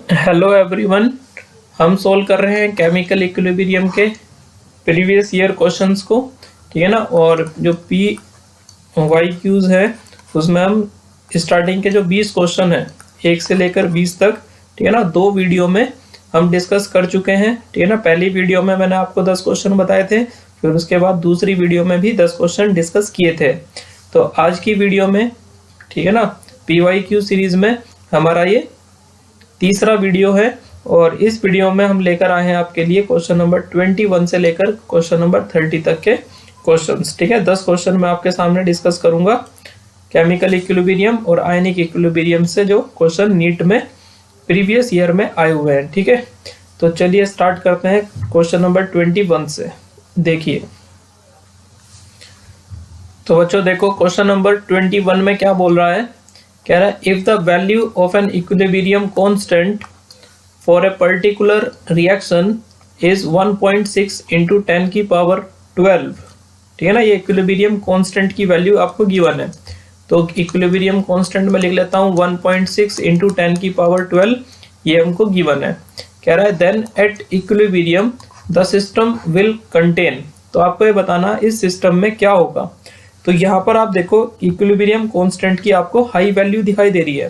Hello everyone. हम solve कर रहे हैं केमिकल इक्विलिब्रियम के प्रीवियस ईयर क्वेश्चंस को, ठीक है ना। और जो पी वाई क्यूज है उसमें हम स्टार्टिंग के जो 20 क्वेश्चन है 1 से लेकर 20 तक, ठीक है ना, 2 वीडियो में हम डिस्कस कर चुके हैं, ठीक है ना। पहली वीडियो में मैंने आपको 10 क्वेश्चन बताए थे, फिर उसके बाद दूसरी वीडियो में भी 10 क्वेश्चन डिस्कस किए थे। तो आज की वीडियो में, ठीक है ना, पी वाई क्यू सीरीज में हमारा ये तीसरा वीडियो है। और इस वीडियो में हम लेकर आए हैं आपके लिए क्वेश्चन नंबर 21 से लेकर क्वेश्चन नंबर 30 तक के क्वेश्चंस, ठीक है। 10 क्वेश्चन मैं आपके सामने डिस्कस करूंगा केमिकल इक्विलिब्रियम और आयनिक इक्विलिब्रियम से, जो क्वेश्चन नीट में प्रीवियस ईयर में आए हुए हैं, ठीक है। तो चलिए स्टार्ट करते हैं क्वेश्चन नंबर 21 से। देखिए तो बच्चों देखो, क्वेश्चन नंबर 21 में क्या बोल रहा है। कह रहा है if the value of an equilibrium constant for a particular reaction is 1.6 into 10 की पावर 12, ठीक है ना। ये इक्विलिब्रियम कांस्टेंट की वैल्यू आपको गिवन है, तो इक्विलिब्रियम कांस्टेंट में लिख लेता हूँ 1.6 इंटू 10 की पावर 12, ये हमको गिवन है। कह रहा है then at equilibrium the system will contain, तो आपको ये बताना इस सिस्टम में क्या होगा। तो यहाँ पर आप देखो इक्विलिब्रियम कांस्टेंट की आपको हाई वैल्यू दिखाई दे रही है।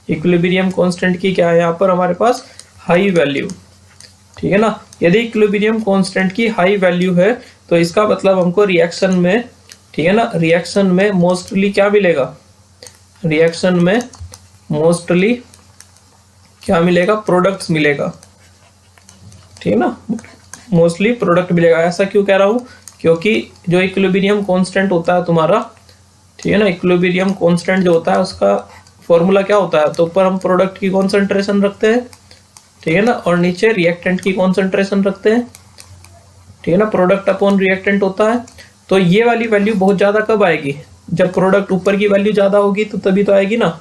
इक्विलिब्रियम कांस्टेंट की क्या है यहाँ पर हमारे पास, हाई वैल्यू, ठीक है ना। यदि इक्विलिब्रियम कांस्टेंट की हाई वैल्यू है तो इसका मतलब हमको रिएक्शन में, ठीक है ना, रिएक्शन में मोस्टली क्या मिलेगा, रिएक्शन में मोस्टली क्या मिलेगा, प्रोडक्ट्स मिलेगा, ठीक है ना, मोस्टली प्रोडक्ट मिलेगा। ऐसा क्यों कह रहा हूँ, क्योंकि जो इक्विलिब्रियम कांस्टेंट होता है तुम्हारा, ठीक है ना, इक्विलिब्रियम कांस्टेंट जो होता है उसका फॉर्मूला क्या होता है, तो ऊपर हम प्रोडक्ट की कॉन्सेंट्रेशन रखते हैं, ठीक है ना, और नीचे रिएक्टेंट की कॉन्सेंट्रेशन रखते हैं, ठीक है ना। प्रोडक्ट अपॉन रिएक्टेंट होता है। तो ये वाली वैल्यू बहुत ज्यादा कब आएगी, जब प्रोडक्ट ऊपर की वैल्यू ज्यादा होगी तो तभी तो आएगी ना।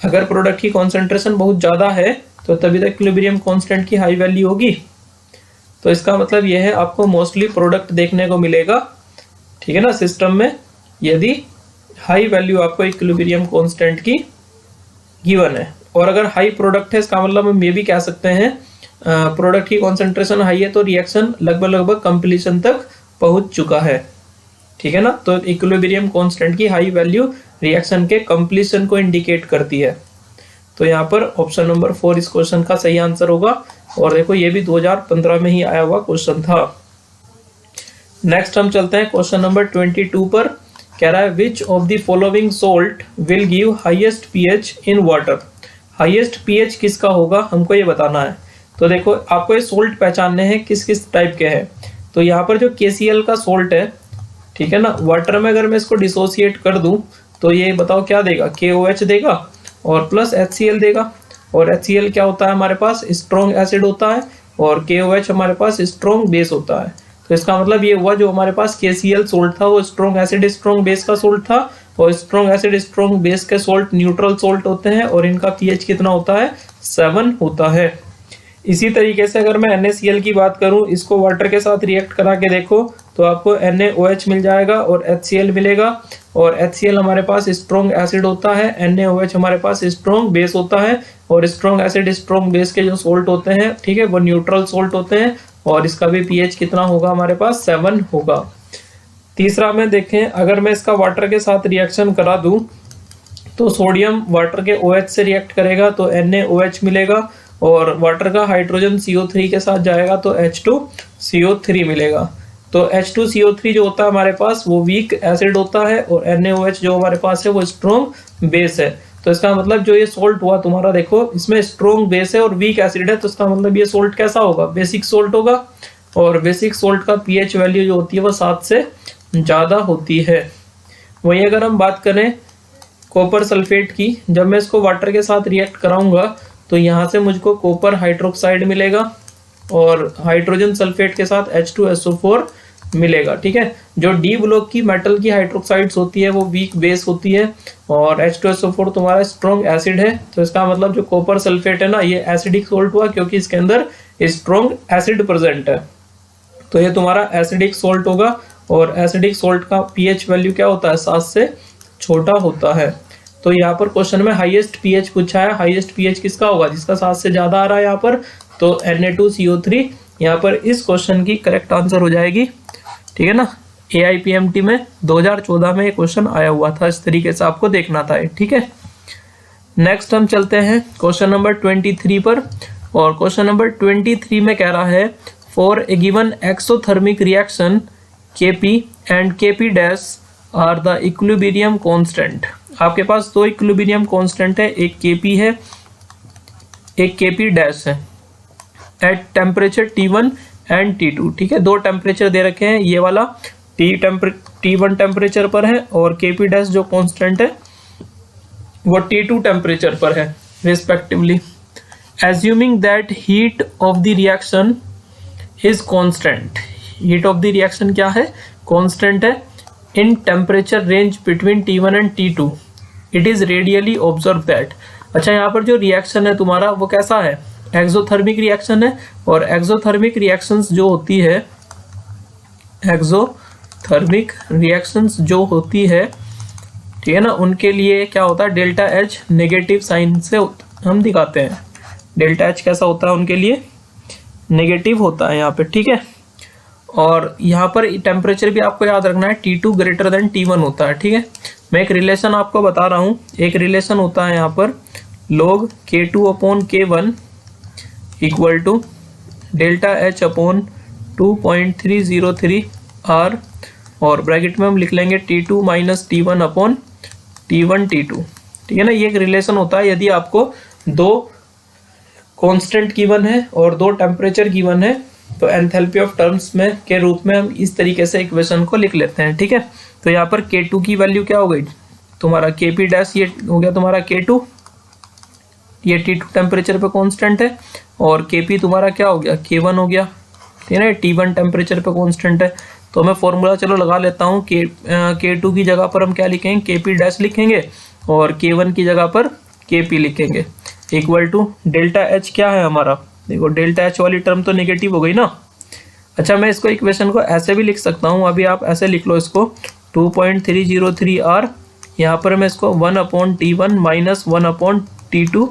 अगर प्रोडक्ट की कॉन्सेंट्रेशन बहुत ज्यादा है तो तभी तो इक्विलिब्रियम कांस्टेंट की हाई वैल्यू होगी। तो इसका मतलब यह है आपको मोस्टली प्रोडक्ट देखने को मिलेगा, ठीक है ना, सिस्टम में, यदि हाई वैल्यू आपको इक्विलिब्रियम कांस्टेंट की गिवन है। और अगर हाई प्रोडक्ट है इसका मतलब हम ये भी कह सकते हैं प्रोडक्ट की कॉन्सेंट्रेशन हाई है तो रिएक्शन लगभग कंप्लीशन तक पहुंच चुका है, ठीक है ना। तो इक्विलिब्रियम कांस्टेंट की हाई वैल्यू रिएक्शन के कंप्लीशन को इंडिकेट करती है। तो यहाँ पर ऑप्शन नंबर 4 इस क्वेश्चन का सही आंसर होगा। और देखो ये भी 2015 में ही आया हुआ क्वेश्चन था। नेक्स्ट हम चलते हैं क्वेश्चन नंबर 22 पर। कह रहा है which of the following salt will give highest pH in water, highest pH किसका होगा हमको ये बताना है। तो देखो आपको ये सोल्ट पहचानने हैं किस किस टाइप के हैं। तो यहाँ पर जो KCl का सोल्ट है, ठीक है ना, वाटर में अगर मैं इसको डिसोसिएट कर दूं तो ये बताओ क्या देगा, KOH देगा और प्लस HCl देगा। और HCl क्या होता है हमारे पास, स्ट्रॉन्ग एसिड होता है, और KOH हमारे पास स्ट्रॉन्ग बेस होता है। तो इसका मतलब ये हुआ जो हमारे पास KCl सोल्ट था वो स्ट्रॉन्ग एसिड स्ट्रॉन्ग बेस का सोल्ट था, और स्ट्रॉन्ग एसिड स्ट्रॉन्ग बेस के सोल्ट न्यूट्रल सोल्ट होते हैं और इनका पीएच कितना होता है, 7 होता है। इसी तरीके से अगर मैं NaCl की बात करूं, इसको वाटर के साथ रिएक्ट करा के देखो तो आपको NaOH मिल जाएगा और HCl मिलेगा। और HCl हमारे पास स्ट्रॉन्ग एसिड होता है, NaOH हमारे पास स्ट्रॉन्ग बेस होता है, और स्ट्रॉन्ग एसिड स्ट्रॉन्ग बेस के जो सोल्ट होते हैं, ठीक है, वो न्यूट्रल सोल्ट होते हैं, और इसका भी पीएच कितना होगा हमारे पास, 7 होगा। तीसरा में देखें, अगर मैं इसका वाटर के साथ रिएक्शन करा दूं तो सोडियम वाटर के OH से रिएक्ट करेगा तो NaOH मिलेगा, और वाटर का हाइड्रोजन CO3 के साथ जाएगा तो H2CO3 मिलेगा। तो H2CO3 जो होता है हमारे पास वो वीक एसिड होता है, और NaOH जो हमारे पास है वो स्ट्रॉन्ग बेस है। तो इसका मतलब जो ये सोल्ट हुआ तुम्हारा, देखो इसमें स्ट्रॉन्ग बेस है और वीक एसिड है, तो इसका मतलब ये सोल्ट कैसा होगा, बेसिक सोल्ट होगा। और बेसिक सोल्ट का पीएच वैल्यू जो होती है वो 7 से ज़्यादा होती है। वहीं अगर हम बात करें कॉपर सल्फेट की, जब मैं इसको वाटर के साथ रिएक्ट कराऊंगा तो यहाँ से मुझको कॉपर हाइड्रोक्साइड मिलेगा, और हाइड्रोजन सल्फेट के साथ H2SO4 मिलेगा, ठीक है। जो डी ब्लॉक की मेटल की हाइड्रोक्साइड्स होती है वो वीक बेस होती है, और H2SO4 तुम्हारा स्ट्रॉन्ग एसिड है। तो इसका मतलब जो कॉपर सल्फेट है ना, ये एसिडिक सोल्ट हुआ क्योंकि इसके अंदर स्ट्रॉन्ग एसिड प्रेजेंट है। तो ये तुम्हारा एसिडिक सोल्ट होगा, और एसिडिक सोल्ट का पीएच वैल्यू क्या होता है, 7 से छोटा होता है। तो यहाँ पर क्वेश्चन में हाईएस्ट पीएच पूछा है, हाईएस्ट पीएच किसका होगा, जिसका 7 से ज्यादा आ रहा है यहाँ पर, तो Na2CO3 यहाँ पर इस क्वेश्चन की करेक्ट आंसर हो जाएगी। ठीक है ना, AIPMT में 2014 में ये क्वेश्चन आया हुआ था, इस तरीके से आपको देखना था। ठीक है, नेक्स्ट हम चलते हैं क्वेश्चन नंबर 23 पर, और क्वेश्चन नंबर 23 में कह रहा है for a given exothermic reaction Kp and Kp dash are the equilibrium constant. आपके पास दो इक्विलिब्रियम कांस्टेंट है, एक Kp है एक Kp डैश है at temperature T1 and T2। ठीक है, दो टेम्परेचर दे रखे हैं, ये वाला T1 टेम्परेचर पर है और Kp डैश जो कांस्टेंट है वो T2 टेम्परेचर पर है respectively. Assuming that heat of the reaction is constant, heat of the reaction क्या है, कांस्टेंट है, in temperature range between T1 and T2, it is radially observe that. अच्छा, यहाँ पर जो रिएक्शन है तुम्हारा वो कैसा है, एक्सोथर्मिक रिएक्शन है, और एक्सोथर्मिक रिएक्शंस जो होती है, एक्सोथर्मिक रिएक्शंस जो होती है, ठीक है ना, उनके लिए क्या होता है, डेल्टा H नेगेटिव साइन से हम दिखाते हैं। डेल्टा H कैसा होता है उनके लिए, नेगेटिव होता है यहाँ पे। ठीक है, और यहाँ पर टेम्परेचर भी आपको याद रखना है, T2 ग्रेटर देन T1 होता है। ठीक है, मैं एक रिलेशन आपको बता रहा हूँ, एक रिलेशन होता है यहाँ पर log K2 upon K1 equal to delta H upon 2.303 R, और ब्रैकेट में हम लिख लेंगे T2 minus T1 upon T1 T2। ठीक है ना, ये एक रिलेशन होता है यदि आपको दो कांस्टेंट गिवन है और दो टेम्परेचर गिवन है, तो एंथैल्पी ऑफ टर्म्स में के रूप में हम इस तरीके से इक्वेशन को लिख लेते हैं। ठीक है, तो यहाँ पर K2 की वैल्यू क्या हो गई तुम्हारा, Kp डैश ये हो गया तुम्हारा K2, ये T2 टेम्परेचर पे कांस्टेंट है, और Kp तुम्हारा क्या हो गया, K1 हो गया। ठीक है ना, T1 टेम्परेचर पे कांस्टेंट है, तो मैं फॉर्मूला चलो लगा लेता हूँ। K2 की जगह पर हम क्या लिखेंगे, Kp डैश लिखेंगे, और K1 की जगह पर Kp लिखेंगे, इक्वल टू डेल्टा H क्या है हमारा, देखो डेल्टा H वाली टर्म तो नेगेटिव हो गई ना। अच्छा, मैं इसको इक्वेशन को ऐसे भी लिख सकता हूँ, अभी आप ऐसे लिख लो इसको, 2.303 R, यहाँ पर मैं इसको 1 upon T1 minus 1 upon T2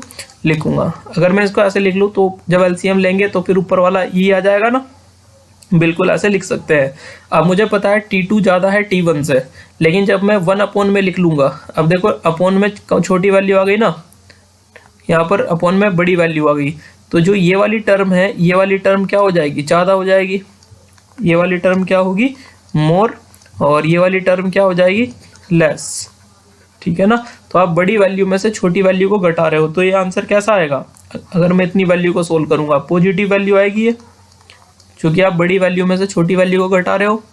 लिखूंगा। अगर मैं इसको ऐसे लिख लूँ तो जब LCM लेंगे तो फिर ऊपर वाला ये आ जाएगा ना, बिल्कुल ऐसे लिख सकते हैं। अब मुझे पता है T2 ज़्यादा है T1 से, लेकिन जब मैं 1 अपॉन में लिख लूँगा, अब देखो अपॉन में छोटी वैल्यू आ गई ना, यहाँ पर अपॉन में बड़ी वैल्यू आ गई, तो जो ये वाली टर्म है, ये वाली टर्म क्या हो जाएगी, ज़्यादा हो जाएगी, ये वाली टर्म क्या होगी, मोर, और ये वाली टर्म क्या हो जाएगी, लेस। ठीक है ना, तो आप बड़ी वैल्यू में से छोटी वैल्यू को घटा रहे हो, तो ये आंसर कैसा आएगा, अगर मैं इतनी वैल्यू को सोल्व करूंगा पॉजिटिव वैल्यू आएगी ये, क्योंकि आप बड़ी वैल्यू में से छोटी वैल्यू को घटा रहे हो,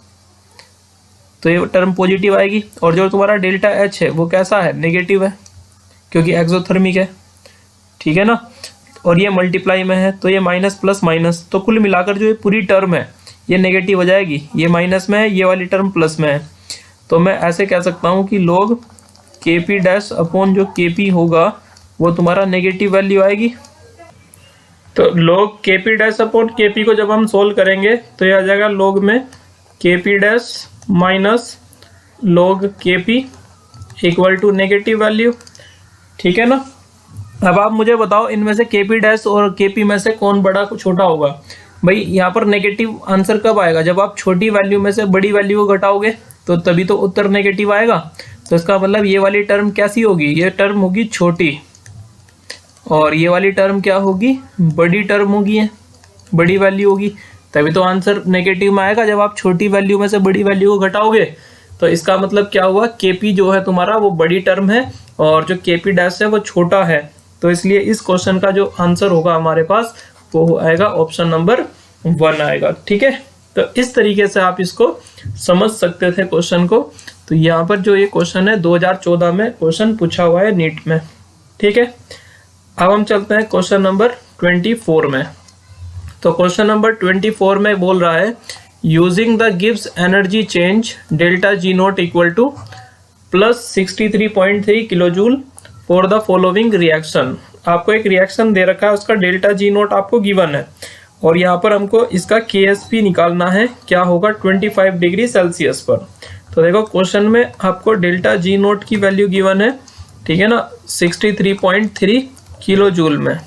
तो ये टर्म पॉजिटिव आएगी। और जो तुम्हारा डेल्टा H है वो कैसा है, नेगेटिव है, क्योंकि एक्सोथर्मिक है। ठीक है ना, और ये मल्टीप्लाई में है, तो ये माइनस प्लस माइनस, तो कुल मिलाकर जो ये पूरी टर्म है ये नेगेटिव हो जाएगी, ये माइनस में है, ये वाली टर्म प्लस में है। तो मैं ऐसे कह सकता हूँ कि log Kp डैश अपॉन जो Kp होगा वो तुम्हारा नेगेटिव वैल्यू आएगी। तो log Kp dash upon Kp को जब हम सोल्व करेंगे तो ये आ जाएगा log में Kp dash minus log Kp equal to negative value. ठीक है ना, अब आप मुझे बताओ इनमें से Kp डैश और Kp में से कौन बड़ा छोटा होगा। भाई यहाँ पर नेगेटिव आंसर कब आएगा, जब आप छोटी वैल्यू में से बड़ी वैल्यू को घटाओगे, तो तभी तो उत्तर नेगेटिव आएगा। तो इसका मतलब ये वाली टर्म कैसी होगी, ये टर्म होगी छोटी, और ये वाली टर्म क्या होगी, बड़ी टर्म होगी, है बड़ी वैल्यू होगी, तभी तो आंसर नेगेटिव में आएगा, जब आप छोटी वैल्यू में से बड़ी वैल्यू को घटाओगे। तो इसका मतलब क्या हुआ, Kp जो है तुम्हारा वो बड़ी टर्म है, और जो Kp डैश है वो छोटा है, तो इसलिए इस क्वेश्चन का जो आंसर होगा हमारे पास वो आएगा ऑप्शन नंबर 1 आएगा। ठीक है, तो इस तरीके से आप इसको समझ सकते थे क्वेश्चन को। तो यहाँ पर जो ये क्वेश्चन है 2014 में क्वेश्चन पूछा हुआ है नीट में। ठीक है, अब हम चलते हैं क्वेश्चन नंबर 24 में। तो क्वेश्चन नंबर 24 में बोल रहा है using the gives energy change delta G note equal two plus 63.3 kilo joule for the following reaction. आपको एक रिएक्शन दे रखा है, उसका डेल्टा जी नोट आपको गिवन है, और यहाँ पर हमको इसका KSP निकालना है, क्या होगा 25 डिग्री सेल्सियस पर। तो देखो क्वेश्चन में आपको डेल्टा जी नोट की वैल्यू गिवन है ठीक है ना, 63.3 किलो जूल में,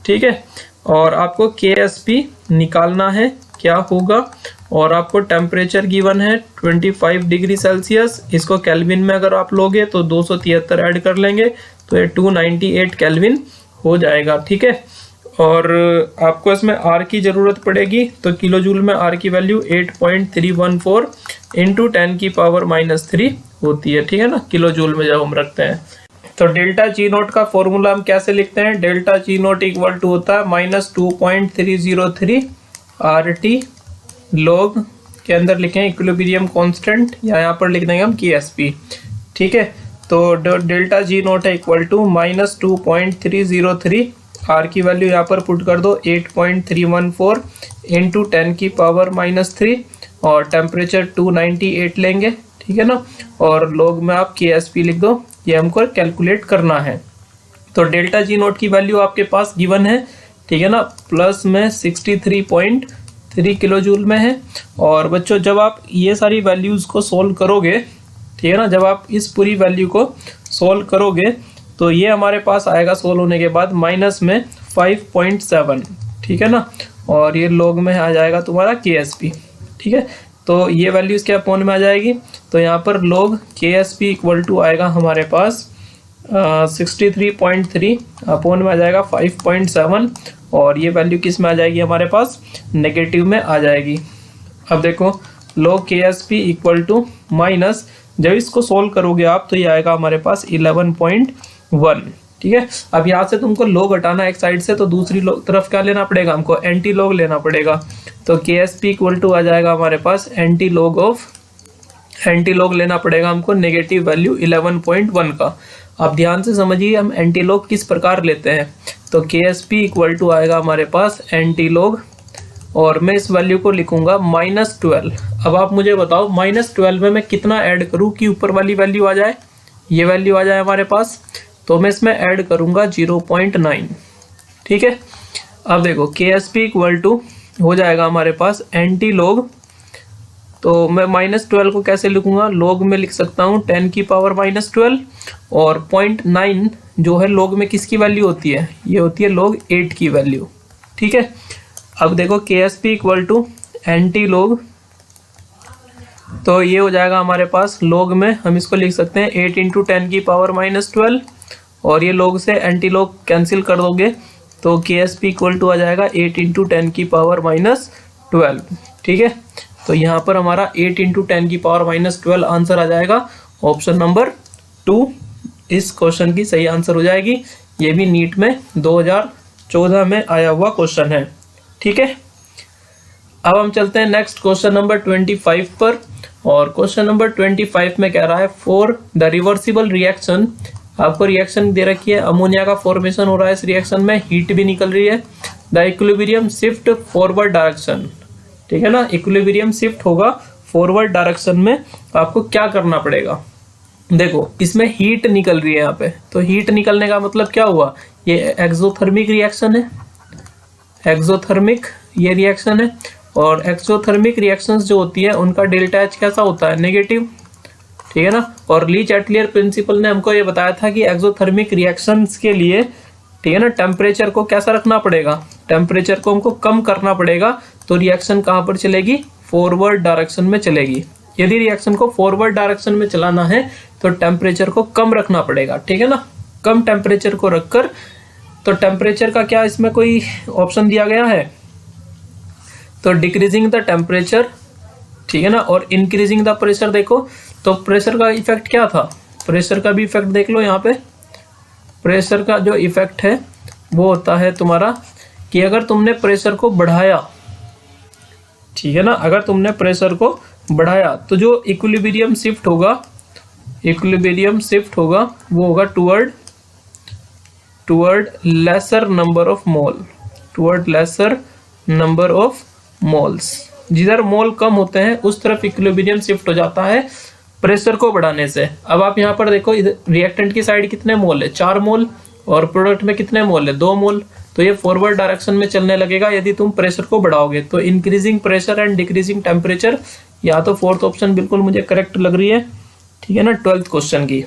ठीक है। और आपको KSP निकालना है, क्या होगा, और आपको टेम्परेचर गिवन है 25 डिग्री सेल्सियस। इसको केल्विन में अगर आप लोगे तो 273 ऐड कर लेंगे तो ये 298 केल्विन हो जाएगा, ठीक है। और आपको इसमें R की ज़रूरत पड़ेगी, तो किलो जूल में R की वैल्यू 8.314 इंटू 10⁻³ होती है, ठीक है ना, किलो जूल में जब हम रखते हैं। तो डेल्टा G नोट का फॉर्मूला हम कैसे लिखते हैं, delta G naught equal to होता है -2.303 RT लॉग के अंदर लिखें इक्विलिब्रियम कांस्टेंट, या यहाँ पर लिख देंगे हम KSP, ठीक है। तो डेल्टा G नोट है इक्वल टू -2.303, R की वैल्यू यहाँ पर पुट कर दो 8.314 इंटू 10⁻³ और टेम्परेचर 298 लेंगे, ठीक है ना, और लॉग में आप KSP लिख दो, ये हमको कैलकुलेट करना है। तो डेल्टा G नोट की वैल्यू आपके पास गिवन है, ठीक है ना, प्लस में 63.3 किलो जूल में है। और बच्चों जब आप ये सारी वैल्यूज़ को सोल्व करोगे, ठीक है ना, जब आप इस पूरी वैल्यू को सोल्व करोगे तो ये हमारे पास आएगा सोल्व होने के बाद माइनस में 5.7, ठीक है ना, और ये लॉग में आ जाएगा तुम्हारा KSP, ठीक है। तो ये वैल्यूज क्या अपोन में आ जाएगी, तो यहाँ पर log KSP इक्वल टू आएगा हमारे पास 63.3 अपोन में आ जाएगा 5.7, और ये वैल्यू किस में आ जाएगी हमारे पास, नेगेटिव में आ जाएगी। अब देखो log KSP equal to minus, जब इसको सोल्व करोगे आप तो ये आएगा हमारे पास 11.1, ठीक है। अब यहाँ से तुमको log हटाना एक साइड से, तो दूसरी तरफ क्या लेना पड़ेगा, हमको एंटी log लेना पड़ेगा। तो KSP इक्वल टू आ जाएगा हमारे पास एंटी log लेना पड़ेगा हमको नेगेटिव वैल्यू 11.1 का। अब ध्यान से समझिए हम एंटी log किस प्रकार लेते हैं। तो KSP इक्वल टू आएगा हमारे पास एंटी log, और मैं इस वैल्यू को लिखूंगा -12। अब आप मुझे बताओ -12 में मैं कितना ऐड करूं कि ऊपर वाली वैल्यू आ जाए, ये वैल्यू आ जाए हमारे पास, तो मैं इसमें ऐड करूंगा 0.9, ठीक है। अब देखो KSP इक्वल टू हो जाएगा हमारे पास एंटी log, तो मैं -12 को कैसे लिखूंगा, log में लिख सकता हूँ 10⁻12, और 0.9 जो है log में किसकी वैल्यू होती है, ये होती है log 8 की वैल्यू, ठीक है। अब देखो KSP equal to anti log, तो ये हो जाएगा हमारे पास log में हम इसको लिख सकते हैं 8 इंटू 10⁻12, और ये log से एंटी log कैंसिल कर दोगे तो KSP इक्वल टू आ जाएगा 8 इंटू 10⁻12, ठीक है। तो यहाँ पर हमारा 8 इंटू 10⁻12 आंसर आ जाएगा, ऑप्शन नंबर 2 इस क्वेश्चन की सही आंसर हो जाएगी। ये भी नीट में 2014 में आया हुआ क्वेश्चन है, ठीक है। अब हम चलते हैं नेक्स्ट क्वेश्चन नंबर 25 पर, और क्वेश्चन नंबर 25 में कह रहा है फॉर द रिवर्सिबल रिएक्शन, आपको रिएक्शन दे रखी है, अमोनिया का फॉर्मेशन हो रहा है इस रिएक्शन में, हीट भी निकल रही है, the equilibrium shift forward direction, ठीक है ना, इक्विलिब्रियम शिफ्ट होगा फॉरवर्ड डायरेक्शन में, आपको क्या करना पड़ेगा। देखो इसमें हीट निकल रही है यहाँ पे, तो हीट निकलने का मतलब क्या हुआ, ये एक्सोथर्मिक रिएक्शन है, एक्सोथर्मिक ये रिएक्शन है, और एक्सोथर्मिक रिएक्शंस जो होती है उनका डेल्टा H कैसा होता है, नेगेटिव, ठीक है ना। और ली चैटलियर प्रिंसिपल ने हमको ये बताया था कि एक्सोथर्मिक रिएक्शंस के लिए, ठीक है ना, टेम्परेचर को कैसा रखना पड़ेगा, टेम्परेचर को हमको कम करना पड़ेगा, तो रिएक्शन कहाँ पर चलेगी, फॉरवर्ड डायरेक्शन में चलेगी। यदि रिएक्शन को फॉरवर्ड डायरेक्शन में चलाना है तो टेम्परेचर को कम रखना पड़ेगा, ठीक है ना, कम टेम्परेचर को रखकर, तो टेम्परेचर का क्या इसमें कोई ऑप्शन दिया गया है, तो डिक्रीजिंग द टेम्परेचर, ठीक है ना, और इंक्रीजिंग द प्रेशर। देखो तो प्रेशर का इफेक्ट क्या था, प्रेशर का भी इफेक्ट देख लो यहाँ पे, प्रेशर का जो इफेक्ट है वो होता है तुम्हारा कि अगर तुमने प्रेशर को बढ़ाया, ठीक है ना, अगर तुमने प्रेशर को बढ़ाया तो जो इक्विलिब्रियम शिफ्ट होगा, इक्विलिब्रियम शिफ्ट होगा वो होगा toward laser number of mole, toward laser number of moles. जिधर मोल कम होते हैं उस तरफ इक्विलिब्रियम शिफ्ट हो जाता है प्रेशर को बढ़ाने से। अब आप यहाँ पर देखो रिएक्टेंट की साइड कितने मोल है, 4 मोल, और प्रोडक्ट में कितने मोल है, 2 मोल, तो ये फॉरवर्ड डायरेक्शन में चलने लगेगा यदि तुम प्रेशर को बढ़ाओगे। तो increasing pressure and decreasing temperature, या तो फोर्थ ऑप्शन बिल्कुल मुझे करेक्ट लग रही है, ठीक है ना, 12th क्वेश्चन की।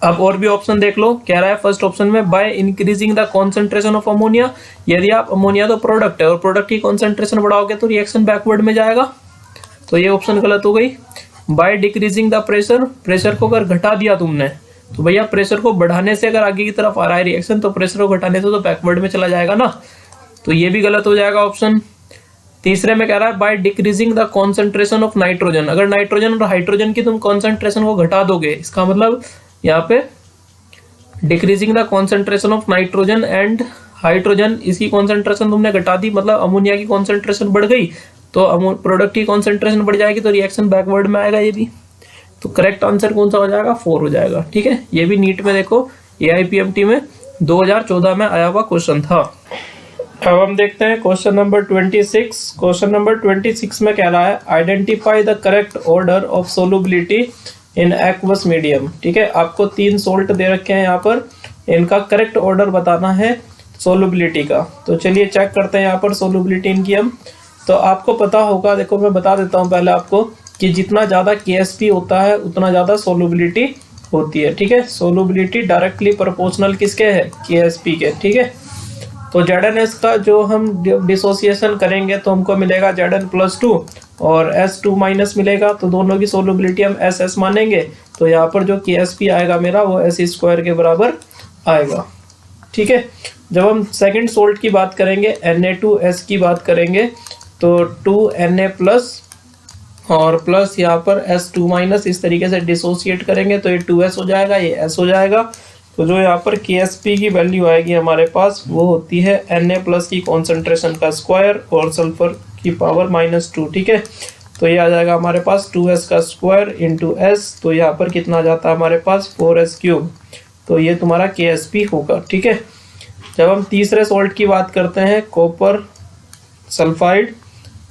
अब और भी ऑप्शन देख लो, कह रहा है फर्स्ट ऑप्शन में by increasing the concentration of ammonia. यदि आप अमोनिया तो प्रोडक्ट है और प्रोडक्ट की कॉन्सेंट्रेशन बढ़ाओगे तो रिएक्शन बैकवर्ड में जाएगा, तो ये ऑप्शन गलत हो गई। By decreasing the pressure, pressure को अगर घटा दिया तुमने तो भैया प्रेशर को बढ़ाने से अगर आगे की तरफ आ रहा है रिएक्शन तो प्रेशर को घटाने से तो बैकवर्ड में चला जाएगा ना, तो ये भी गलत हो जाएगा ऑप्शन। तीसरे में कह रहा है by decreasing the concentration of nitrogen, अगर नाइट्रोजन और हाइड्रोजन की तुम कॉन्सेंट्रेशन को घटा दोगे, इसका मतलब यहाँ पे decreasing the concentration of nitrogen and hydrogen, इसकी कॉन्सेंट्रेशन तुमने घटा दी, मतलब अमोनिया की कॉन्सेंट्रेशन बढ़ गई तो प्रोडक्ट की कॉन्सेंट्रेशन बढ़ जाएगी तो रिएक्शन बैकवर्ड में आएगा ये भी। तो करेक्ट आंसर कौन सा हो जाएगा, 4 हो जाएगा। ठीक है, ये भी नीट में देखो AIPMT में 2014 में आया हुआ क्वेश्चन था। अब हम देखते हैं क्वेश्चन नंबर 26। क्वेश्चन नंबर 26 में कह रहा है identify the correct order of solubility in aqueous medium. ठीक है, आपको 3 सोल्ट दे रखे हैं यहाँ पर, इनका करेक्ट ऑर्डर बताना है सोलुबिलिटी का। तो चलिए चेक करते हैं यहाँ पर सोलुबिलिटी इनकी हम। तो आपको पता होगा, देखो मैं बता देता हूँ पहले आपको कि जितना ज़्यादा KSP होता है उतना ज़्यादा सोलुबिलिटी होती है। ठीक है, सोलुबिलिटी डायरेक्टली प्रोपोर्शनल किसके है, KSP के। ठीक है, तो ZnS का जो हम डिसोसिएशन करेंगे तो हमको मिलेगा Zn+2 और S2- मिलेगा, तो दोनों की सोलुबिलिटी हम SS मानेंगे, तो यहाँ पर जो KSP आएगा मेरा वो S² के बराबर आएगा। ठीक है, जब हम सेकंड सोल्ट की बात करेंगे, Na2S की बात करेंगे, तो 2Na+ और प्लस यहाँ पर S2- इस तरीके से डिसोसिएट करेंगे तो ये 2S हो जाएगा, ये S हो जाएगा। तो जो यहाँ पर KSP की वैल्यू आएगी हमारे पास वो होती है Na+ की कॉन्सेंट्रेशन का स्क्वायर और सल्फर की पावर -2। ठीक है, तो ये आ जाएगा हमारे पास 2S का स्क्वायर इंटू S, तो यहाँ पर कितना जाता है हमारे पास 4S³, तो ये तुम्हारा KSP होगा। ठीक है, जब हम तीसरे सोल्ट की बात करते हैं कॉपर सल्फाइड,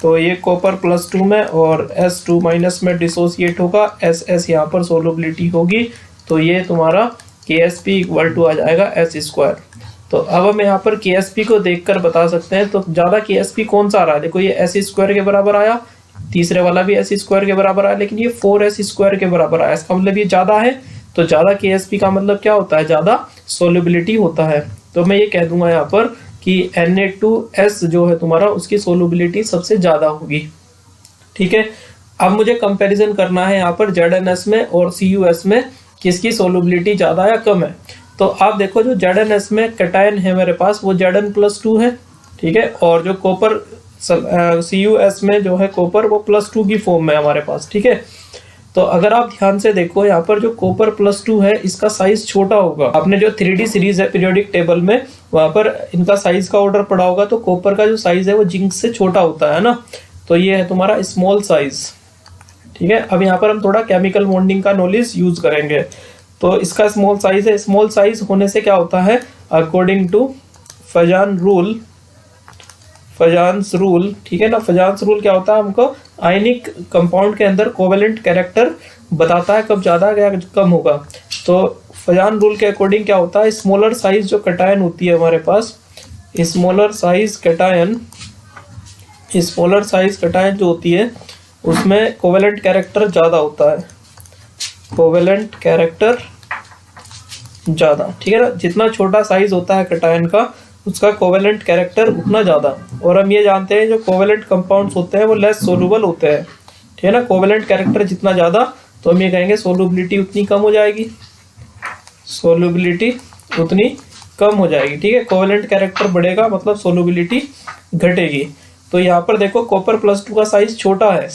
तो ये कॉपर +2 में और S2- में डिसोसिएट होगा, SS यहाँ पर सोलुबिलिटी होगी, तो ये तुम्हारा KSP = आ जाएगा S²। तो अब हम यहाँ पर KSP को देखकर बता सकते हैं, तो ज़्यादा KSP कौन सा आ रहा है, देखो ये S² के बराबर आया, तीसरे वाला भी S² के बराबर आया, लेकिन ये 4S² के बराबर आया, इसका मतलब ये ज़्यादा है। तो ज़्यादा KSP का मतलब क्या होता है, ज़्यादा सोलुबिलिटी होता है। तो मैं ये कह दूंगा यहाँ पर कि Na2S जो है तुम्हारा उसकी सोलुबिलिटी सबसे ज़्यादा होगी। ठीक है, अब मुझे कंपैरिजन करना है यहाँ पर ZnS में और CuS में किसकी सोलुबिलिटी ज़्यादा या कम है। तो आप देखो जो ZnS में कैटायन है मेरे पास वो Zn+2 है। ठीक है, और जो कॉपर CuS में जो है कॉपर वो +2 की फॉर्म में हमारे पास। ठीक है, तो अगर आप ध्यान से देखो यहाँ पर जो कॉपर +2 है इसका साइज छोटा होगा। आपने जो 3D सीरीज है पीरियोडिक टेबल में वहां पर इनका साइज का ऑर्डर पड़ा होगा, तो कॉपर का जो साइज है वो जिंक से छोटा होता है ना, तो ये है तुम्हारा स्मॉल साइज। ठीक है, अब यहाँ पर हम थोड़ा केमिकल बॉन्डिंग का नॉलेज यूज करेंगे। तो इसका स्मॉल साइज है, स्मॉल साइज होने से क्या होता है, अकॉर्डिंग टू फजान रूल, ठीक है ना, फजान्स रूल क्या होता है, हमको आयनिक कंपाउंड के अंदर कोवेलेंट कैरेक्टर बताता है कब ज़्यादा या कम होगा। तो फजान रूल के अकॉर्डिंग क्या होता है, स्मॉलर साइज जो कैटायन होती है हमारे पास, स्मॉलर साइज कैटायन जो होती है उसमें कोवेलेंट कैरेक्टर ज़्यादा होता है, कोवेलेंट कैरेक्टर ज़्यादा। ठीक है ना, जितना छोटा साइज होता है कैटायन का उसका कोवेलेंट कैरेक्टर उतना ज़्यादा। और हम ये जानते हैं जो कोवेलेंट कंपाउंड्स होते हैं वो लेस सोलूबल होते हैं। ठीक है ना, कोवेलेंट कैरेक्टर जितना ज़्यादा तो हम ये कहेंगे सोलुबिलिटी उतनी कम हो जाएगी, सोलुबिलिटी उतनी कम हो जाएगी। ठीक है, कोवेलेंट कैरेक्टर बढ़ेगा मतलब सोलुबिलिटी घटेगी। तो यहाँ पर देखो कॉपर +2 का साइज छोटा है,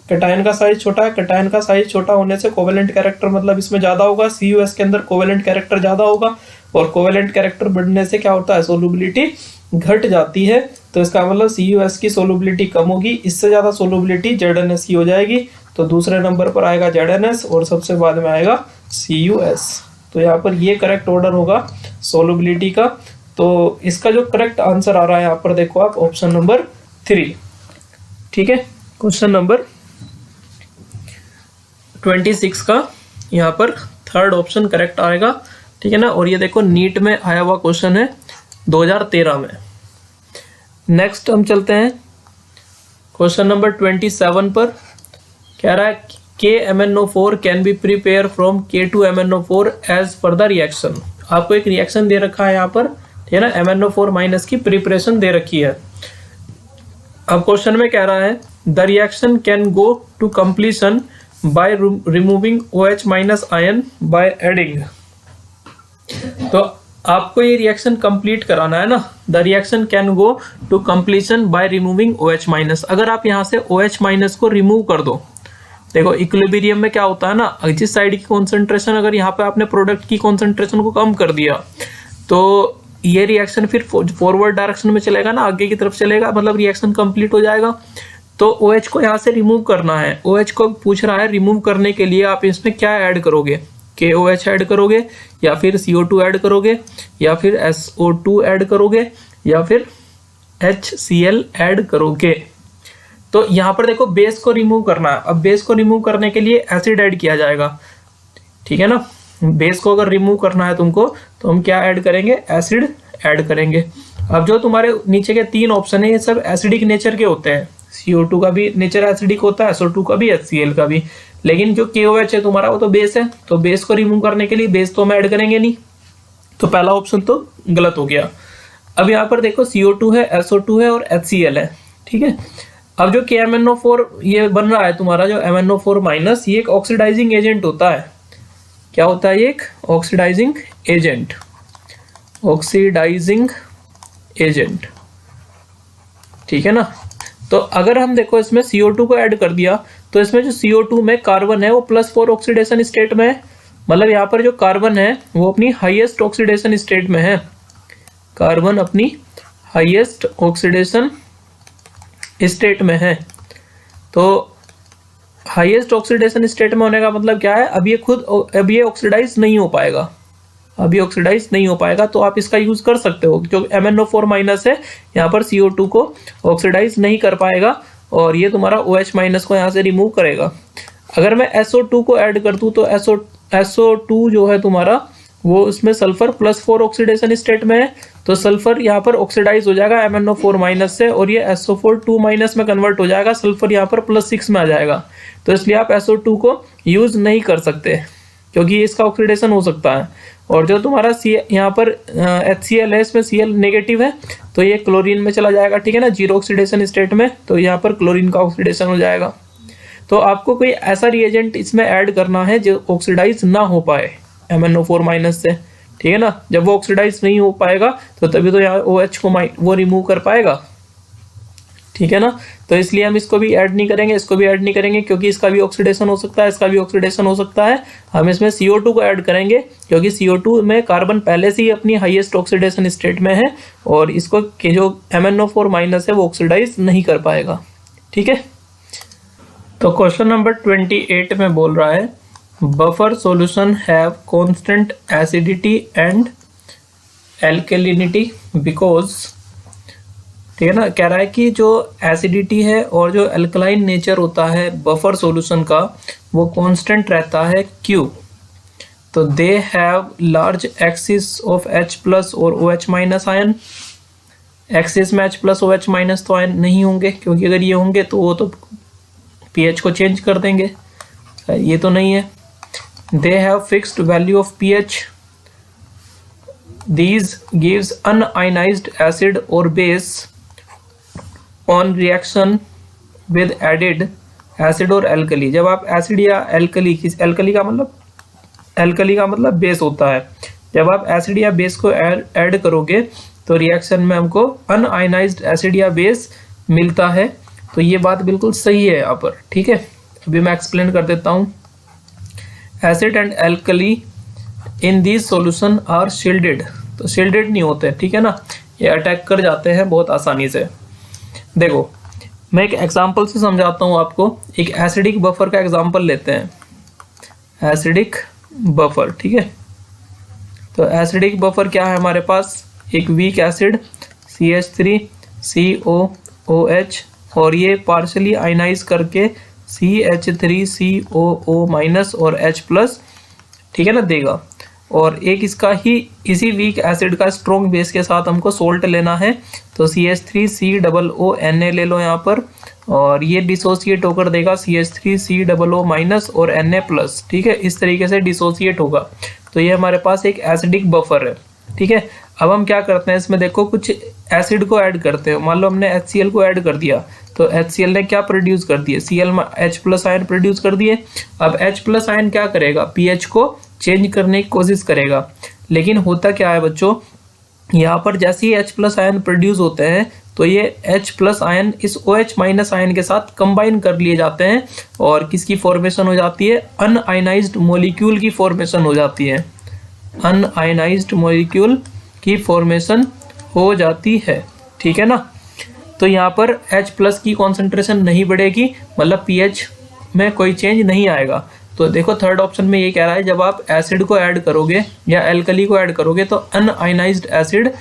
कैटायन का साइज छोटा है, कैटायन का साइज छोटा होने से कोवेलेंट कैरेक्टर मतलब इसमें ज़्यादा होगा, CuS के अंदर कोवेलेंट कैरेक्टर ज़्यादा होगा, और कोवेलेंट कैरेक्टर बढ़ने से क्या होता है, सोलुबिलिटी घट जाती है। तो इसका मतलब CuS की सोलुबिलिटी कम होगी, इससे ज़्यादा सोलुबिलिटी ZnS की हो जाएगी। तो दूसरे नंबर पर आएगा ZnS और सबसे बाद में आएगा CuS। तो यहाँ पर ये करेक्ट ऑर्डर होगा सोलुबिलिटी का। तो इसका जो करेक्ट आंसर आ रहा है यहाँ पर देखो आप ऑप्शन नंबर 3। ठीक है, क्वेश्चन नंबर 26 का यहाँ पर थर्ड ऑप्शन करेक्ट आएगा। ठीक है ना, और ये देखो नीट में आया हुआ क्वेश्चन है 2013 में। नेक्स्ट हम चलते हैं क्वेश्चन नंबर 27 पर। कह रहा है KMnO4 can be prepare from K2MnO4 as per the reaction. आपको एक रिएक्शन दे रखा है यहाँ पर, ठीक है ना, MnO4 माइनस की प्रिपरेशन दे रखी है। अब क्वेश्चन में कह रहा है the reaction can go to completion by removing OH minus ion by adding. तो आपको ये रिएक्शन कंप्लीट कराना है ना। The reaction can go to completion by removing OH minus. अगर आप यहाँ से OH माइनस को रिमूव कर दो, देखो इक्विलिब्रियम में क्या होता है ना, जिस साइड की कॉन्सेंट्रेशन, अगर यहाँ पे आपने प्रोडक्ट की कॉन्सेंट्रेशन को कम कर दिया तो ये रिएक्शन फिर फॉरवर्ड डायरेक्शन में चलेगा ना, आगे की तरफ चलेगा, मतलब रिएक्शन कंप्लीट हो जाएगा। तो OH को यहाँ से रिमूव करना है। OH को पूछ रहा है रिमूव करने के लिए आप इसमें क्या ऐड करोगे, KOH ऐड करोगे या फिर CO2 ऐड करोगे या फिर SO2 ऐड करोगे या फिर HCl ऐड करोगे। तो यहाँ पर देखो बेस को रिमूव करना है। अब बेस को रिमूव करने के लिए एसिड ऐड किया जाएगा, ठीक है ना। बेस को अगर रिमूव करना है तुमको तो हम क्या ऐड करेंगे, एसिड ऐड करेंगे। अब जो तुम्हारे नीचे के 3 ऑप्शन है ये सब एसिडिक नेचर के होते हैं। CO2 का भी नेचर एसिडिक होता है, SO2 का भी, HCl का भी, लेकिन जो KOH है तुम्हारा वो तो बेस है। तो बेस को रिमूव करने के लिए बेस तो हम ऐड करेंगे नहीं, तो पहला ऑप्शन तो गलत हो गया। अब यहाँ पर देखो CO2 है, SO2 है और HCl है, ठीक है। अब जो KMnO4 ये बन रहा है तुम्हारा, जो MnO4 माइनस, ये एक ऑक्सीडाइजिंग एजेंट होता है। क्या होता है ये, एक ऑक्सीडाइजिंग एजेंट, ऑक्सीडाइजिंग एजेंट, ठीक है ना। तो अगर हम देखो इसमें CO2 को ऐड कर दिया तो इसमें जो CO2 में कार्बन है वो +4 ऑक्सीडेशन स्टेट में है, मतलब यहाँ पर जो कार्बन है वो अपनी हाईएस्ट ऑक्सीडेशन स्टेट में है। कार्बन अपनी हाईएस्ट ऑक्सीडेशन स्टेट में है। तो हाईएस्ट ऑक्सीडेशन स्टेट में होने का मतलब क्या है, अब ये ऑक्सीडाइज नहीं हो पाएगा, अभी ऑक्सीडाइज नहीं हो पाएगा। तो आप इसका यूज कर सकते हो, जो MnO4 माइनस है यहाँ पर CO2 को ऑक्सीडाइज नहीं कर पाएगा और ये तुम्हारा OH माइनस को यहाँ से रिमूव करेगा। अगर मैं SO2 को ऐड कर दूँ तो SO2 जो है तुम्हारा वो उसमें सल्फर +4 ऑक्सीडेशन स्टेट में है, तो सल्फर यहाँ पर ऑक्सीडाइज हो जाएगा MnO4 माइनस से और ये SO4 2 माइनस में कन्वर्ट हो जाएगा, सल्फर यहाँ पर +6 में आ जाएगा। तो इसलिए आप SO2 को यूज नहीं कर सकते क्योंकि इसका ऑक्सीडेशन हो सकता है। और जो तुम्हारा यहाँ पर HCl है, इसमें Cl नेगेटिव है तो ये क्लोरीन में चला जाएगा, ठीक है ना, 0 ऑक्सीडेशन स्टेट में, तो यहाँ पर क्लोरीन का ऑक्सीडेशन हो जाएगा। तो आपको कोई ऐसा रिएजेंट इसमें ऐड करना है जो ऑक्सीडाइज ना हो पाए MnO4 माइनस से, ठीक है ना। जब वो ऑक्सीडाइज नहीं हो पाएगा तो तभी तो यहाँ OH को वो रिमूव कर पाएगा, ठीक है ना। तो इसलिए हम इसको भी ऐड नहीं करेंगे, इसको भी ऐड नहीं करेंगे क्योंकि इसका भी ऑक्सीडेशन हो सकता है, इसका भी ऑक्सीडेशन हो सकता है। हम इसमें CO2 को ऐड करेंगे क्योंकि CO2 में कार्बन पहले से ही अपनी हाईएस्ट ऑक्सीडेशन स्टेट में है और इसको जो MnO4 माइनस है वो ऑक्सीडाइज नहीं कर पाएगा, ठीक है। तो क्वेश्चन नंबर 28 में बोल रहा है buffer solution have constant acidity and alkalinity because, ठीक है ना। कह रहा है कि जो एसिडिटी है और जो अल्कलाइन नेचर होता है बफर सॉल्यूशन का वो कांस्टेंट रहता है क्यों। तो they have large axis of H+ और OH माइनस आयन। एक्सिस में H+ OH माइनस तो आयन नहीं होंगे क्योंकि अगर ये होंगे तो वो तो pH को चेंज कर देंगे, ये तो नहीं है। They have fixed value of pH, these gives unionized acid or base on reaction with added acid और alkali। जब आप एसिड या एल्कली का मतलब बेस होता है, जब आप एसिड या बेस को ऐड करोगे तो रिएक्शन में हमको अनआयनाइज्ड एसिड या बेस मिलता है। तो ये बात बिल्कुल सही है यहाँ पर, ठीक है। अभी मैं एक्सप्लेन कर देता हूँ। Acid and alkali in this solution are shielded, तो शील्डेड नहीं होते, ठीक है ना, ये अटैक कर जाते हैं बहुत आसानी से। देखो मैं एक एग्जांपल से समझाता हूँ आपको। एक एसिडिक बफर का एग्जांपल लेते हैं, एसिडिक बफर, ठीक है। तो एसिडिक बफर क्या है हमारे पास, एक वीक एसिड CH3COOH और ये पार्शली आयनाइज करके CH3COO- और H+, ठीक है ना, देगा। और एक इसका ही इसी वीक एसिड का स्ट्रॉन्ग बेस के साथ हमको सोल्ट लेना है। तो CH3COONA ले लो यहाँ पर, और ये डिसोसिएट होकर देगा CH3COO माइनस और Na+। ठीक है, इस तरीके से डिसोसिएट होगा। तो ये हमारे पास एक एसिडिक बफर है। ठीक है, अब हम क्या करते हैं, इसमें देखो कुछ एसिड को ऐड करते हैं। मान लो हमने HCl को ऐड कर दिया, तो HCl ने क्या प्रोड्यूस कर दिए, H+ आयन प्रोड्यूस कर दिए। अब H+ आयन क्या करेगा, पीएच को चेंज करने की कोशिश करेगा। लेकिन होता क्या है बच्चों, यहाँ पर जैसे ही H+ आयन प्रोड्यूस होते हैं तो ये H+ आयन इस OH- आयन के साथ कंबाइन कर लिए जाते हैं, और किसकी फॉर्मेशन हो जाती है, अनआयनाइज्ड मॉलिक्यूल की फॉर्मेशन हो जाती है। अनआयनाइज्ड मॉलिक्यूल की फॉर्मेशन हो जाती है। ठीक है ना। तो यहाँ पर H+ की कॉन्सेंट्रेशन नहीं बढ़ेगी, मतलब पीएच में कोई चेंज नहीं आएगा। तो देखो थर्ड ऑप्शन में ये कह रहा है जब आप एसिड को ऐड करोगे या एल्कली को ऐड करोगे तो अनआयनाइज्ड एसिड,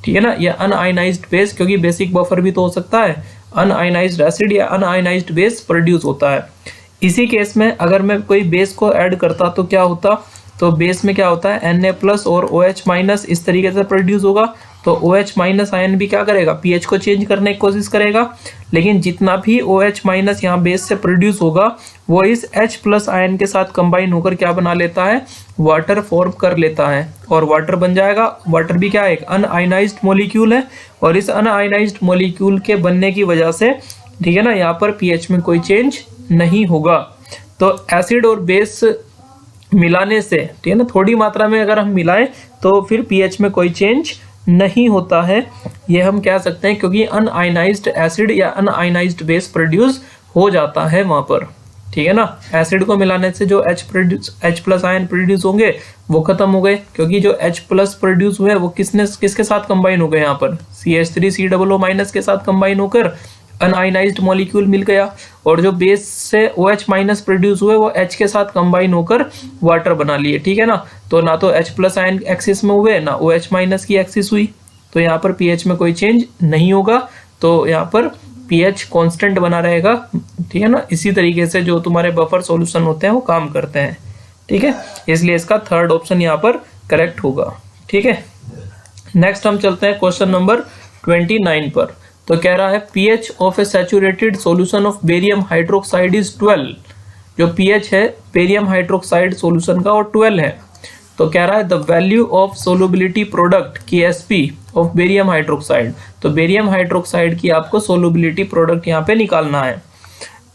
ठीक है ना, या अनआयनाइज्ड बेस, क्योंकि बेसिक बफर भी तो हो सकता है, अनआयनाइज्ड एसिड या अनआयनाइज्ड बेस प्रोड्यूस होता है। इसी केस में अगर मैं कोई बेस को ऐड करता तो क्या होता, तो बेस में क्या होता है Na+ और OH- इस तरीके से प्रोड्यूस होगा। तो OH- आयन भी क्या करेगा, पीएच को चेंज करने की कोशिश करेगा। लेकिन जितना भी OH- यहाँ बेस से प्रोड्यूस होगा वो इस H+ आयन के साथ कंबाइन होकर क्या बना लेता है, वाटर फॉर्म कर लेता है, और वाटर बन जाएगा। वाटर भी क्या है, एक अनआयनाइज्ड मॉलिक्यूल है, और इस अनआयनाइज्ड मॉलिक्यूल के बनने की वजह से, ठीक है ना, यहाँ पर पीएच में कोई चेंज नहीं होगा। तो एसिड और बेस मिलाने से, ठीक है ना, थोड़ी मात्रा में अगर हम मिलाएं तो फिर पीएच में कोई चेंज नहीं होता है, ये हम कह सकते हैं, क्योंकि अनआयनाइज्ड एसिड या अनआयनाइज्ड बेस प्रोड्यूस हो जाता है वहां पर। ठीक है ना, एसिड को मिलाने से जो H+ आयन प्रोड्यूस होंगे वो खत्म हो गए, क्योंकि जो H+ प्रोड्यूस हुए वो किसके साथ कंबाइन हो गए, यहाँ पर CH3COO- के साथ कंबाइन होकर अनआयनाइज्ड मॉलिक्यूल मिल गया, और जो बेस से OH- प्रोड्यूस हुए वो H के साथ कंबाइन होकर वाटर बना लिए। ठीक है ना, तो ना तो H+ आयन एक्सिस में हुए ना OH- की एक्सिस हुई, तो यहाँ पर पीएच में कोई चेंज नहीं होगा। तो यहाँ पर पीएच कांस्टेंट बना रहेगा। ठीक है ना, इसी तरीके से जो तुम्हारे बफर सॉल्यूशन होते हैं वो काम करते हैं। ठीक है, इसलिए इसका थर्ड ऑप्शन यहाँ पर करेक्ट होगा। ठीक है, नेक्स्ट हम चलते हैं क्वेश्चन नंबर 29 पर। तो कह रहा है pH of A saturated solution of barium hydroxide is 12। जो pH है बेरियम हाइड्रोक्साइड सॉल्यूशन का वो 12 है। तो कह रहा है the value of solubility product Ksp of barium hydroxide. तो बेरियम हाइड्रोक्साइड की आपको सोलुबिलिटी प्रोडक्ट यहाँ पे निकालना है।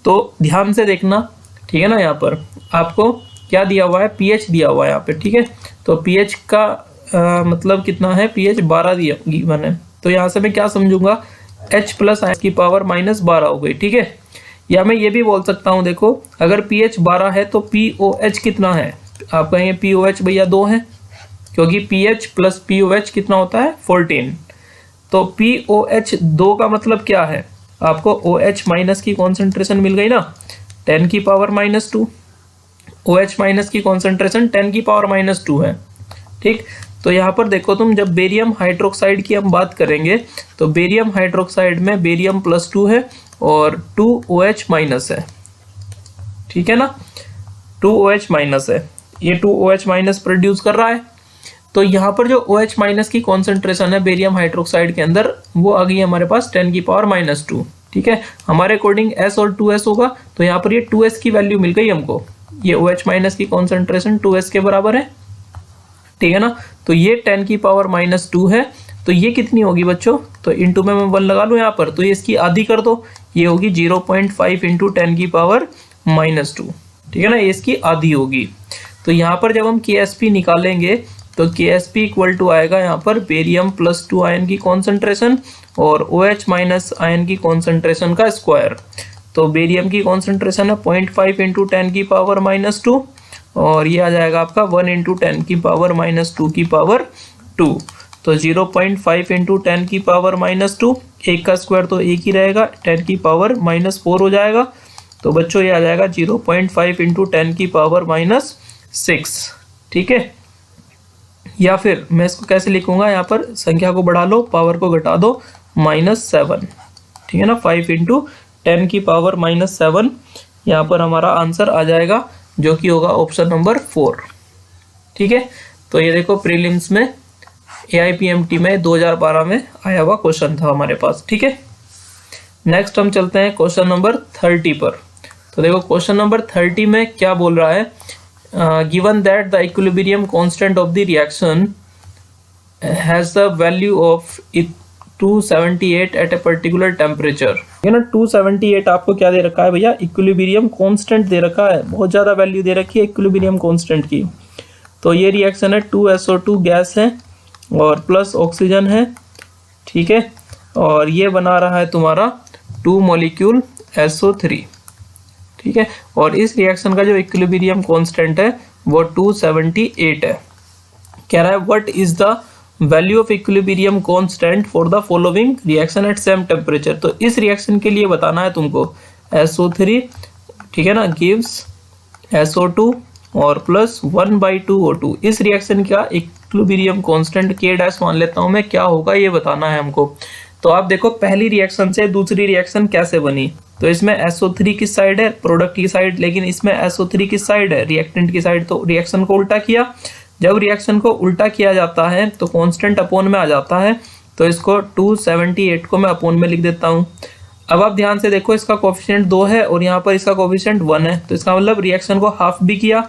तो ध्यान से देखना, ठीक है ना, यहाँ पर आपको क्या दिया हुआ है, pH दिया हुआ है यहाँ पे। ठीक है, तो pH का मतलब कितना है, pH 12 दिया मैंने। तो यहाँ से मैं क्या समझूंगा, H+ आयन की पावर -12 हो गई। ठीक है, या मैं ये भी बोल सकता हूँ, देखो अगर pH 12 है तो POH कितना है, आप कहेंगे POH भैया 2 है, क्योंकि pH + POH कितना होता है 14। तो POH 2 का मतलब क्या है, आपको OH- की कॉन्सेंट्रेशन मिल गई ना, 10 की पावर -2। OH- की कॉन्सेंट्रेशन 10 की पावर -2 है। ठीक, तो यहाँ पर देखो तुम, जब बेरियम हाइड्रोक्साइड की हम बात करेंगे तो बेरियम हाइड्रोक्साइड में बेरियम +2 है और 2 OH- है। ठीक है ना, 2 OH- है, ये 2 OH- प्रोड्यूस कर रहा है। तो यहाँ पर जो OH- की कॉन्सेंट्रेशन है बेरियम हाइड्रोक्साइड के अंदर वो आ गई हमारे पास 10 की पावर -2। ठीक है, हमारे अकॉर्डिंग S और 2S होगा, तो यहाँ पर ये 2S की वैल्यू मिल गई हमको, ये OH- की कॉन्सेंट्रेशन 2S के बराबर है। ठीक है ना, तो ये 10 की पावर -2 है, तो ये कितनी होगी बच्चों, तो इंटू में मैं 1 लगा लूँ यहाँ पर, तो ये इसकी आधी कर दो, ये होगी 0.5 × 10 की पावर -2। ठीक है ना, ये इसकी आधी होगी। तो यहाँ पर जब हम Ksp निकालेंगे तो Ksp इक्वल टू आएगा यहाँ पर बेरियम +2 आयन की कॉन्सेंट्रेशन और OH- आयन की कॉन्सेंट्रेशन का स्क्वायर। तो बेरियम की कॉन्सेंट्रेशन है 0.5 × 10 की पावर -2, और ये आ जाएगा आपका 1 × 10 की पावर -2 की पावर 2। तो 0.5 × 10 की पावर -2, एक का स्क्वायर तो एक ही रहेगा, 10 की पावर -4 हो जाएगा। तो बच्चों ये आ जाएगा 0.5 × 10 की पावर -6। ठीक है, या फिर मैं इसको कैसे लिखूंगा, यहाँ पर संख्या को बढ़ा लो, पावर को घटा दो, -7। ठीक है ना, 5 × 10 की पावर -7 यहाँ पर हमारा आंसर आ जाएगा, जो कि होगा ऑप्शन नंबर 4। ठीक है, तो ये देखो प्रीलिम्स में AIPMT में 2012 में आया हुआ क्वेश्चन था हमारे पास, ठीक है। नेक्स्ट हम चलते हैं क्वेश्चन नंबर 30 पर। तो देखो क्वेश्चन नंबर 30 में क्या बोल रहा है, given that the equilibrium constant of the reaction has the value of 278 at a particular temperature, है ना। 278 आपको क्या दे रखा है भैया, इक्विलिब्रियम कांस्टेंट दे रखा है, बहुत ज़्यादा वैल्यू दे रखी है इक्विलिब्रियम कांस्टेंट की। तो ये रिएक्शन है 2SO2 गैस है और प्लस ऑक्सीजन है, ठीक है, और ये बना रहा है तुम्हारा 2 मॉलिक्यूल SO3, ठीक है। और इस रिएक्शन का जो इक्विलिब्रियम कांस्टेंट है वो 278 है। कह रहा है what is the value of equilibrium constant for the following reaction at same temperature. तो इस रिएक्शन के लिए बताना है तुमको SO3, ठीक है ना, गिव्स SO2 और प्लस 1/2 O2। इस रिएक्शन का इक्विलिब्रियम कांस्टेंट K डैश मान लेता हूं मैं, क्या होगा ये बताना है हमको। तो आप देखो पहली रिएक्शन से दूसरी रिएक्शन कैसे बनी। तो इसमें SO3 किस साइड है, प्रोडक्ट की साइड, लेकिन इसमें SO3 किस साइड है, रिएक्टेंट की साइड। तो रिएक्शन को उल्टा किया, जब रिएक्शन को उल्टा किया जाता है तो कांस्टेंट अपोन में आ जाता है। तो इसको 278 को मैं अपोन में लिख देता हूँ। अब आप ध्यान से देखो, इसका कोफिशिएंट 2 है और यहाँ पर इसका कोफिशिएंट 1 है। तो इसका मतलब रिएक्शन को हाफ भी किया,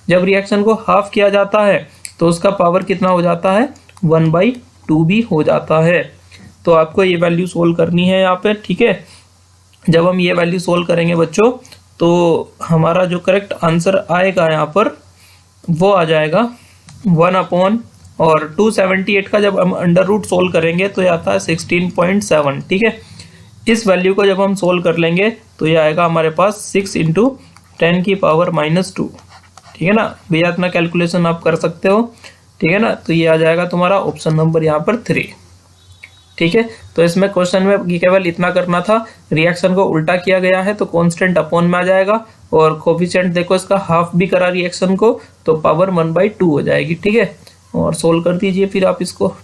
जब रिएक्शन को हाफ किया जाता है तो उसका पावर कितना हो जाता है, 1/2 भी हो जाता है। तो आपको ये वैल्यू सोल्व करनी है यहाँ पे, ठीक है। जब हम ये वैल्यू सोल्व करेंगे बच्चों तो हमारा जो करेक्ट आंसर आएगा यहाँ पर वो आ जाएगा 1 अपॉन, और 278 का जब हम अंडर रूट सोल्व करेंगे तो ये आता है 16.7, ठीक है। इस वैल्यू को जब हम सोल्व कर लेंगे तो ये आएगा हमारे पास 6 × 10⁻², ठीक है ना भैया। इतना कैलकुलेशन आप कर सकते हो, ठीक है ना। तो ये आ जाएगा तुम्हारा ऑप्शन नंबर यहाँ पर 3, ठीक है। तो इसमें क्वेश्चन में केवल इतना करना था, रिएक्शन को उल्टा किया गया है तो कांस्टेंट अपोन में आ जाएगा, और कोफिशिएंट देखो इसका हाफ भी करा रिएक्शन को तो पावर 1/2 हो जाएगी, ठीक है। और सोल्व कर दीजिए फिर आप इसको।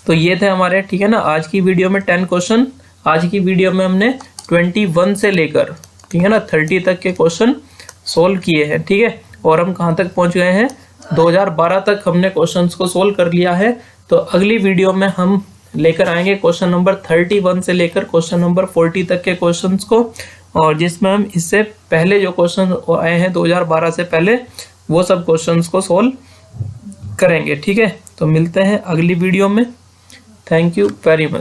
तो ये थे हमारे, ठीक है ना, आज की वीडियो में 10 क्वेश्चन। आज की वीडियो में हमने 21 से लेकर, ठीक है ना, 30 तक के क्वेश्चन सोल्व किए हैं, ठीक है। और हम कहाँ तक पहुँच गए हैं, 2012 तक हमने क्वेश्चंस को सोल्व कर लिया है। तो अगली वीडियो में हम लेकर आएंगे क्वेश्चन नंबर 31 से लेकर क्वेश्चन नंबर 40 तक के क्वेश्चंस को, और जिसमें हम इससे पहले जो क्वेश्चन आए हैं 2012 से पहले वो सब क्वेश्चंस को सोल्व करेंगे, ठीक है। तो मिलते हैं अगली वीडियो में। Thank you very much.